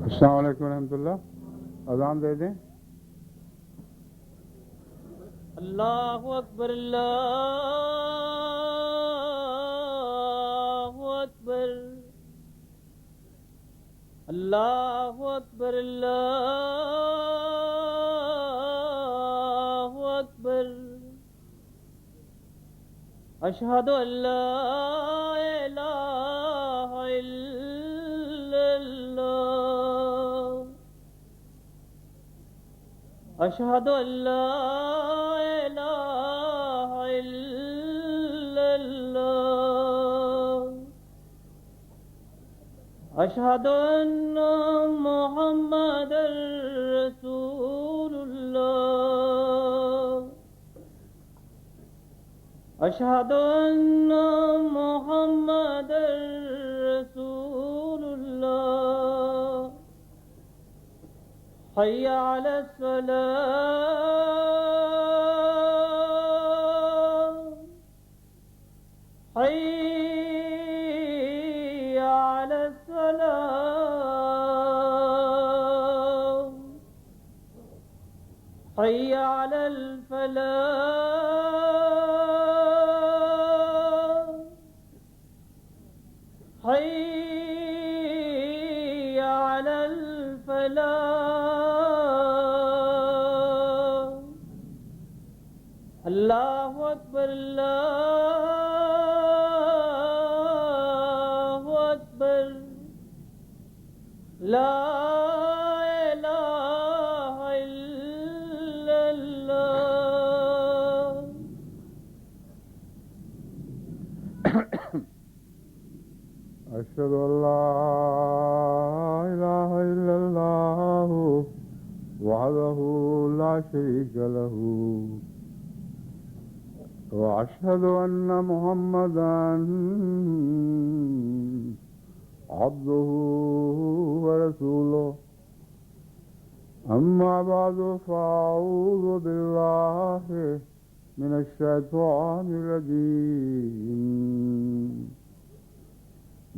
السلام علیکم ورحمۃ اللہ. اذان دے دیں. اللہ اکبر اللہ اکبر اللہ اکبر اللہ اکبر اشہد ان لا الہ الا اللہ اشہد ان لا الہ الا اللہ اشہد ان محمد رسول اللہ اشہد ان محمد رسول اللہ حی علی الصلاۃ حی علی الصلاۃ حی علی الفلاح حی علی الفلاح. اللہ اکبر اللہ اکبر لا الہ الا اللہ. اشہد ان لا الہ الا اللہ وحدہ لا شریک لہ واشہد ان محمدا عبدہ ورسولہ. اما بعد فاعوذ باللہ من الشیطان الرجیم.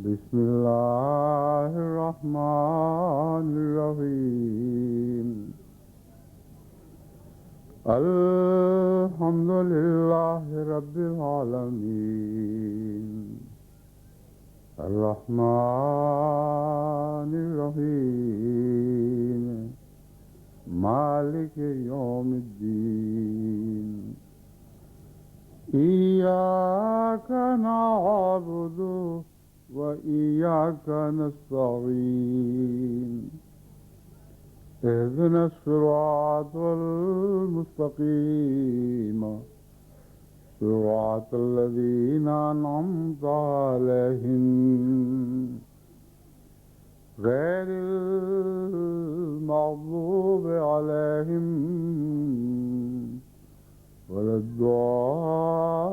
بسم اللہ الرحمن الرحیم. الحمد للہ رب العالمین الرحمن الرحیم مالک یوم الدین. ایاک نعبد وإياك نستعين اهدنا الصراط المستقيم صراط الذين أنعمت عليهم غير المغضوب عليهم ولا الضالين.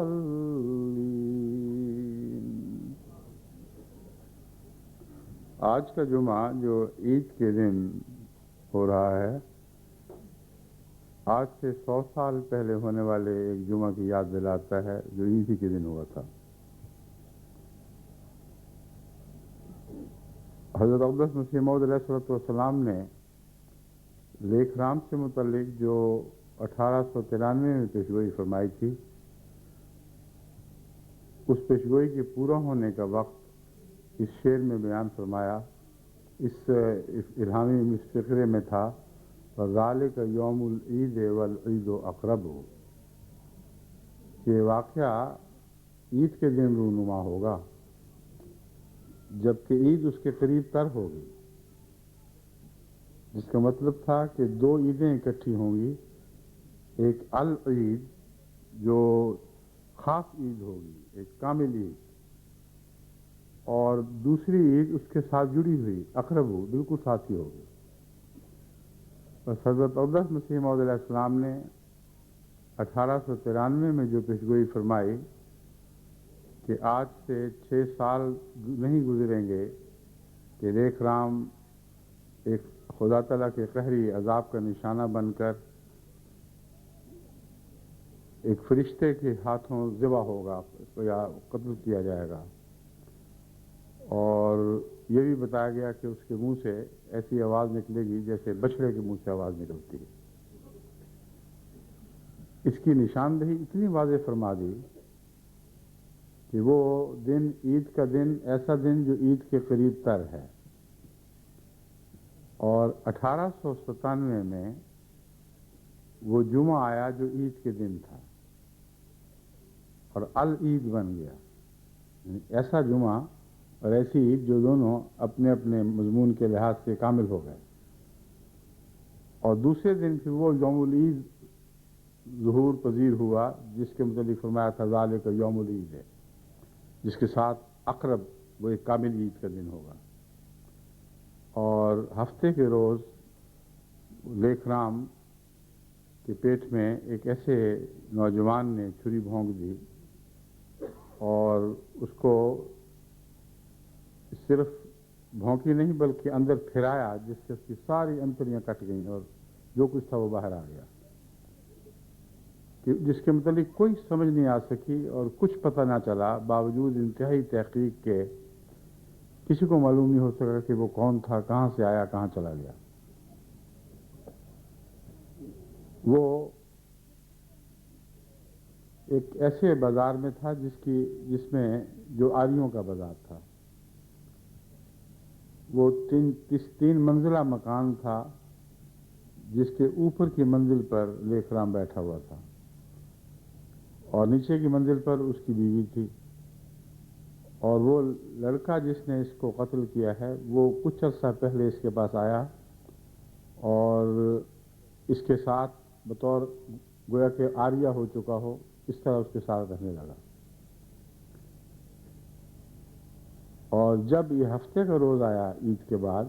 آج کا جمعہ جو عید کے دن ہو رہا ہے، آج سے 100 سال پہلے ہونے والے ایک جمعہ کی یاد دلاتا ہے جو عید ہی کے دن ہوا تھا. حضرت اقدس مسیح موعود علیہ السلام نے لیکھ رام سے متعلق جو 1893 میں پیشگوئی فرمائی تھی، اس پیشگوئی کے پورا ہونے کا وقت اس شعر میں بیان فرمایا. اس الہامی مستقرے میں تھا وَذَلِكَ يَوْمُ الْعِيدِ وَالْعِيدُ أَقْرَبُ، کہ واقعہ عید کے دن رونما ہوگا جبکہ عید اس کے قریب تر ہوگی. جس کا مطلب تھا کہ دو عیدیں اکٹھی ہوں گی، ایک العید جو خاص عید ہوگی، ایک کامل عید، اور دوسری عید اس کے ساتھ جڑی ہوئی اقرب ہو، بالکل ساتھی ہوگی۔ بس حضرت اقدس مسیح موعود علیہ السلام نے 1893 میں جو پیشگوئی فرمائی کہ آج سے 6 سال نہیں گزریں گے کہ لیکھ رام ایک خدا تعالیٰ کے قہری عذاب کا نشانہ بن کر ایک فرشتے کے ہاتھوں ذبح ہوگا یا قتل کیا جائے گا، اور یہ بھی بتایا گیا کہ اس کے منہ سے ایسی آواز نکلے گی جیسے بچڑے کے منہ سے آواز نکلتی ہے۔ اس کی نشاندہی اتنی واضح فرما دی کہ وہ دن عید کا دن، ایسا دن جو عید کے قریب تر ہے، اور 1897 میں وہ جمعہ آیا جو عید کے دن تھا اور العید بن گیا، یعنی ایسا جمعہ اور ایسی عید جو دونوں اپنے اپنے مضمون کے لحاظ سے کامل ہو گئے۔ اور دوسرے دن پھر وہ یوم العید ظہور پذیر ہوا جس کے متعلق فرمایا تھا ذالک یوم العید ہے، جس کے ساتھ اقرب وہ ایک کامل عید کا دن ہوگا۔ اور ہفتے کے روز لیکھ رام کے پیٹ میں ایک ایسے نوجوان نے چھری بھونک دی اور اس کو صرف بھونکی نہیں بلکہ اندر پھرایا، جس سے اس کی ساری انتڑیاں کٹ گئیں اور جو کچھ تھا وہ باہر آ گیا، کہ جس کے متعلق کوئی سمجھ نہیں آ سکی اور کچھ پتہ نہ چلا، باوجود انتہائی تحقیق کے کسی کو معلوم نہیں ہو سکا کہ وہ کون تھا، کہاں سے آیا، کہاں چلا گیا۔ وہ ایک ایسے بازار میں تھا جس میں جو آریوں کا بازار تھا، وہ تین منزلہ مکان تھا جس کے اوپر کی منزل پر لیکھ رام بیٹھا ہوا تھا اور نیچے کی منزل پر اس کی بیوی تھی، اور وہ لڑکا جس نے اس کو قتل کیا ہے وہ کچھ عرصہ پہلے اس کے پاس آیا اور اس کے ساتھ بطور گویا کہ عاریہ ہو چکا ہو اس طرح اس کے ساتھ رہنے لگا۔ اور جب یہ ہفتے کا روز آیا عید کے بعد،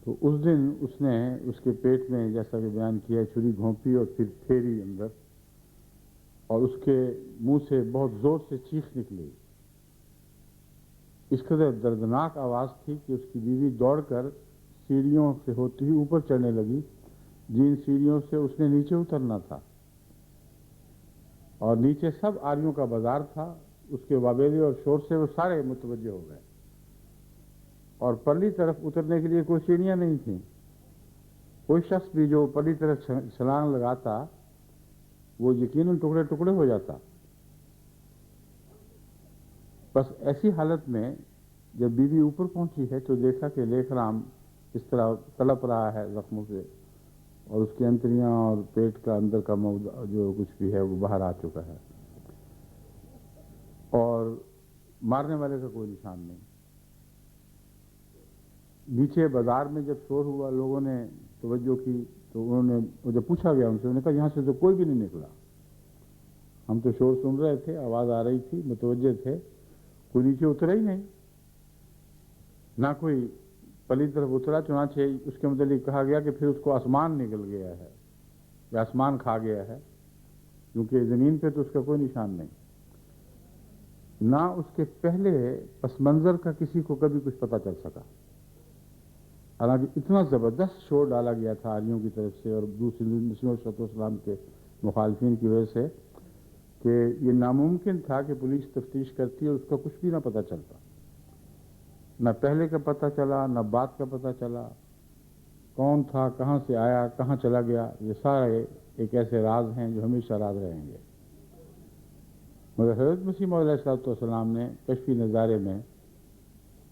تو اس دن اس نے اس کے پیٹ میں جیسا کہ بیان کیا چھری گھونپی اور پھر پھیری اندر، اور اس کے منہ سے بہت زور سے چیخ نکلی۔ اس قدر دردناک آواز تھی کہ اس کی بیوی دوڑ کر سیڑھیوں سے ہوتی ہوئی اوپر چڑھنے لگی، جن سیڑھیوں سے اس نے نیچے اترنا تھا، اور نیچے سب آریوں کا بازار تھا۔ اس کے واویلے اور شور سے وہ سارے متوجہ ہو گئے، اور پرلی طرف اترنے کے لیے کوئی سیڑھیاں نہیں تھیں۔ کوئی شخص بھی جو پرلی طرف چھلانگ لگاتا وہ یقیناً ٹکڑے ٹکڑے ہو جاتا۔ بس ایسی حالت میں جب بیوی اوپر پہنچی ہے تو دیکھا کہ لیکھ رام اس طرح تڑپ رہا ہے زخموں سے، اور اس کی انتڑیاں اور پیٹ کا اندر کا جو کچھ بھی ہے وہ باہر آ چکا ہے، اور مارنے والے کا کوئی نشان نہیں۔ نیچے بازار میں جب شور ہوا، لوگوں نے توجہ کی تو انہوں نے جب پوچھا گیا ان سے، انہوں نے کہا یہاں سے تو کوئی بھی نہیں نکلا، ہم تو شور سن رہے تھے، آواز آ رہی تھی، متوجہ تھے، کوئی نیچے اترا ہی نہیں، نہ کوئی پلی طرف اترا۔ چنانچہ اس کے متعلق کہا گیا کہ پھر اس کو آسمان نکل گیا ہے یا آسمان کھا گیا ہے، کیونکہ زمین پہ تو اس کا کوئی نشان نہیں۔ نہ اس کے پہلے پس منظر کا کسی کو کبھی کچھ پتہ چل سکا، حالانکہ اتنا زبردست شور ڈالا گیا تھا آریوں کی طرف سے اور دوسرے مسیح علیہ السلام کے مخالفین کی وجہ سے کہ یہ ناممکن تھا کہ پولیس تفتیش کرتی اور اس کا کچھ بھی نہ پتہ چلتا، نہ پہلے کا پتہ چلا نہ بعد کا پتہ چلا، کون تھا، کہاں سے آیا، کہاں چلا گیا، یہ سارے ایک ایسے راز ہیں جو ہمیشہ راز رہیں گے۔ مگر حضرت مسیح موعود علیہ السلام نے کشفی نظارے میں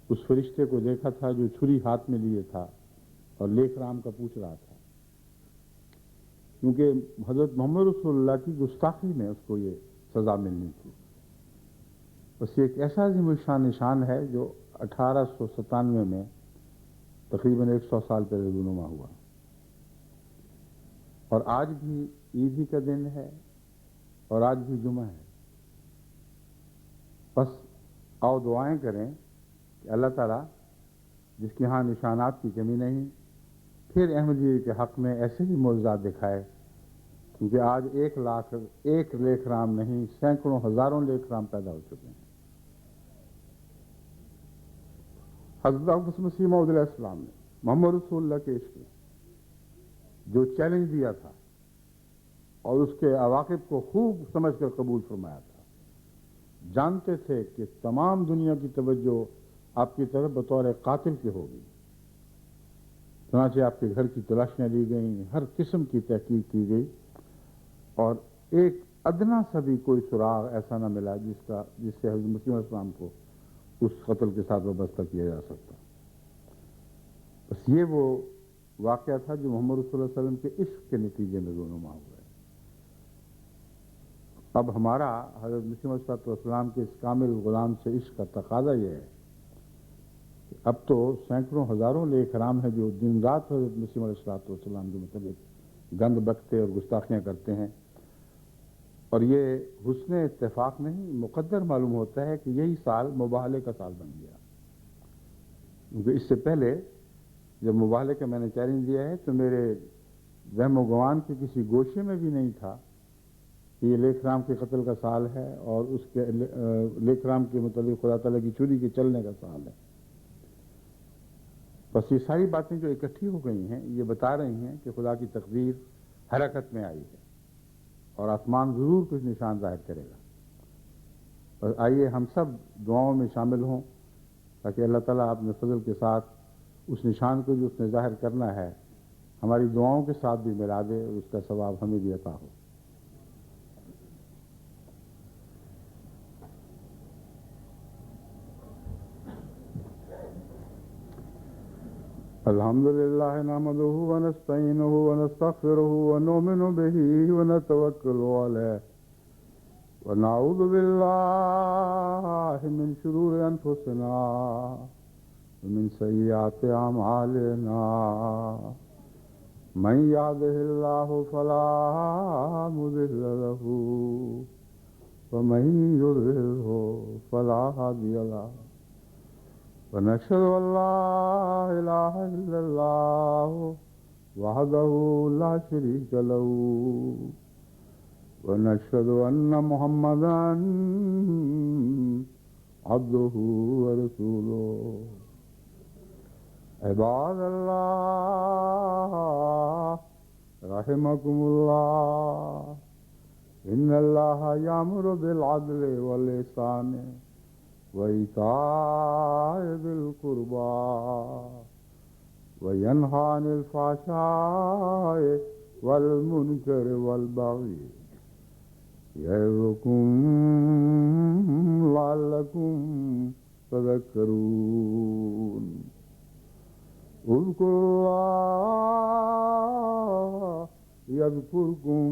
اس فرشتے کو دیکھا تھا جو چھری ہاتھ میں لیے تھا اور لیکھ رام کا پوچھ رہا تھا، کیونکہ حضرت محمد رسول اللہ کی گستاخی میں اس کو یہ سزا ملنی تھی۔ بس یہ ایک ایسا عظیم الشان نشان ہے جو 1897 میں تقریباً 100 سال پہلے رونما ہوا، اور آج بھی عید ہی کا دن ہے اور آج بھی جمعہ ہے۔ بس آؤ دعائیں کریں کہ اللہ تعالیٰ جس کے ہاں نشانات کی کمی نہیں، پھر احمدیے کے حق میں ایسے ہی معجزات دکھائے، کیونکہ آج 1 لیکھ رام نہیں، سینکڑوں ہزاروں لیکھ رام پیدا ہو چکے ہیں۔ حضرت مسیح موعود علیہ السلام نے محمد رسول اللہ کے عشق میں جو چیلنج دیا تھا اور اس کے عواقب کو خوب سمجھ کر قبول فرمایا تھا، جانتے تھے کہ تمام دنیا کی توجہ آپ کی طرف بطور قاتل کے ہوگی، چنانچہ آپ کے گھر کی تلاشیاں لی گئیں، ہر قسم کی تحقیق کی گئی، اور ایک ادنا سا بھی کوئی سراغ ایسا نہ ملا جس سے حضرت مسیح علیہ السلام کو اس قتل کے ساتھ وابستہ کیا جا سکتا۔ بس یہ وہ واقعہ تھا جو محمد رسول اللہ علیہ وسلم کے عشق کے نتیجے میں رونما ہوا ہے۔ اب ہمارا حضرت مسیح علیہ السلام کے اس کامل غلام سے عشق کا تقاضا یہ ہے کہ اب تو سینکڑوں ہزاروں لیکھ رام ہیں جو دن رات حضرت مسیح علیہ السلام کے متعلق گند بکتے اور گستاخیاں کرتے ہیں، اور یہ حسن اتفاق نہیں، مقدر معلوم ہوتا ہے کہ یہی سال مباہلے کا سال بن گیا، کیونکہ اس سے پہلے جب مباہلے کا میں نے چیلنج دیا ہے تو میرے وہم و گمان کے کسی گوشے میں بھی نہیں تھا کہ یہ لیکھ رام کے قتل کا سال ہے اور اس کے لیکھ رام کے متعلق خدا تعالیٰ کی چوری کے چلنے کا سال ہے۔ بس یہ ساری باتیں جو اکٹھی ہو گئی ہیں یہ بتا رہی ہیں کہ خدا کی تقدیر حرکت میں آئی ہے اور آسمان ضرور کچھ نشان ظاہر کرے گا۔ اور آئیے ہم سب دعاؤں میں شامل ہوں تاکہ اللہ تعالیٰ اپنے فضل کے ساتھ اس نشان کو جو اس نے ظاہر کرنا ہے ہماری دعاؤں کے ساتھ بھی ملا دے اور اس کا ثواب ہمیں بھی عطا ہو۔ الحمد للہ نحمدہ ونستعینہ ونستغفرہ ونؤمن بہ ونتوکل علیہ ونعوذ باللہ من شرور انفسنا ومن سیئات اعمالنا، من یہدہ اللہ فلا مضل لہ ومن یضللہ فلا ہادی لہ، ونشهد أن لا إله إلا الله وحده لا شريك له، ونشهد أن محمدا عبده ورسوله۔ عباد الله رحمكم الله، إن الله يأمر بالعدل والإحسان وإيتاء ذي القربى وينهى عن الفحشاء والمنكر والبغي يعظكم لعلكم تذكرون۔ اذكروا الله يذكركم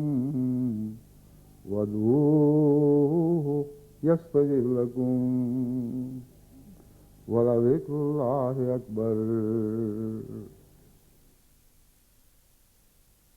وادعوه يستجب لكم ولذكر الله أكبر۔